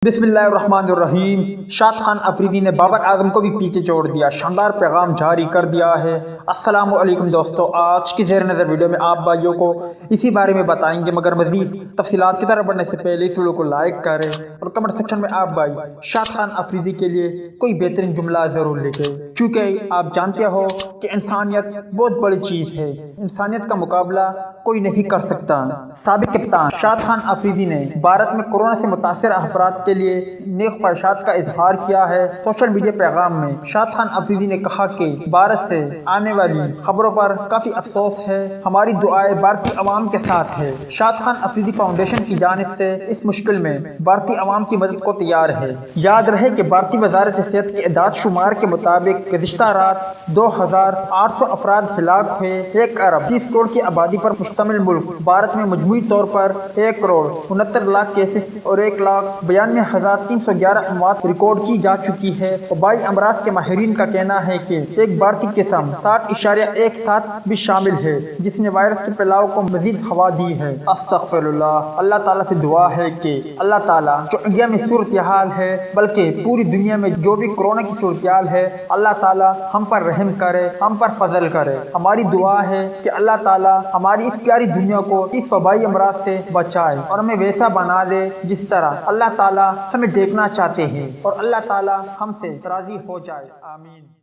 بسم اللہ الرحمن الرحیم۔ شاد خان آفریدی نے بابر اعظم کو بھی پیچھے چھوڑ دیا، شاندار پیغام جاری کر دیا ہے۔ السلام علیکم دوستو، آج کی زیر نظر ویڈیو میں آپ بھائیوں کو اسی بارے میں بتائیں گے، مگر مزید تفصیلات کی طرف بڑھنے سے پہلے اس ویڈیو کو لائک کریں اور کمنٹ سیکشن میں آپ بھائی شاد خان آفریدی کے لیے کوئی بہترین جملہ ضرور لکھیں، کیونکہ آپ جانتے ہو کہ انسانیت بہت بڑی چیز ہے، انسانیت کا مقابلہ کوئی نہیں کر سکتا۔ سابق کپتان شاد خان آفریدی نے بھارت میں کورونا سے متاثر افراد کے لیے نیک خواہشات کا اظہار کیا ہے۔ سوشل میڈیا پیغام میں شاد خان آفریدی نے کہا کہ بھارت سے آنے والی خبروں پر کافی افسوس ہے، ہماری دعائیں بھارتی عوام کے ساتھ ہے۔ شاد خان آفریدی فاؤنڈیشن کی جانب سے اس مشکل میں بھارتی عوام کی مدد کو تیار ہے۔ یاد رہے کہ بھارتی وزارت صحت کے اعداد شمار کے مطابق گزشتہ رات 2800 افراد ہلاک ہوئے۔ 1 ارب 30 کروڑ کی آبادی پر مشتمل ملک بھارت میں مجموعی طور پر 1 کروڑ 69 لاکھ کیسز اور 1,92,311 اموات ریکارڈ کی جا چکی ہے۔ وبائی امراض کے ماہرین کا کہنا ہے کہ ایک بھارتی قسم 60.17 بھی شامل ہے، جس نے وائرس کے پھیلاؤ کو مزید ہوا دی ہے۔ استغفر اللہ۔ اللہ تعالیٰ سے دعا ہے کہ اللہ تعالیٰ جو انڈیا میں صورتحال ہے بلکہ پوری دنیا میں جو بھی کورونا کی صورتحال ہے، اللہ تعالیٰ ہم پر رحم کرے، ہم پر فضل کرے۔ ہماری دعا ہے کہ اللہ تعالیٰ ہماری اس پیاری دنیا کو اس وبائی امراض سے بچائے اور ہمیں ویسا بنا دے جس طرح اللہ تعالیٰ ہمیں دیکھنا چاہتے ہیں اور اللہ تعالیٰ ہم سے راضی ہو جائے۔ آمین۔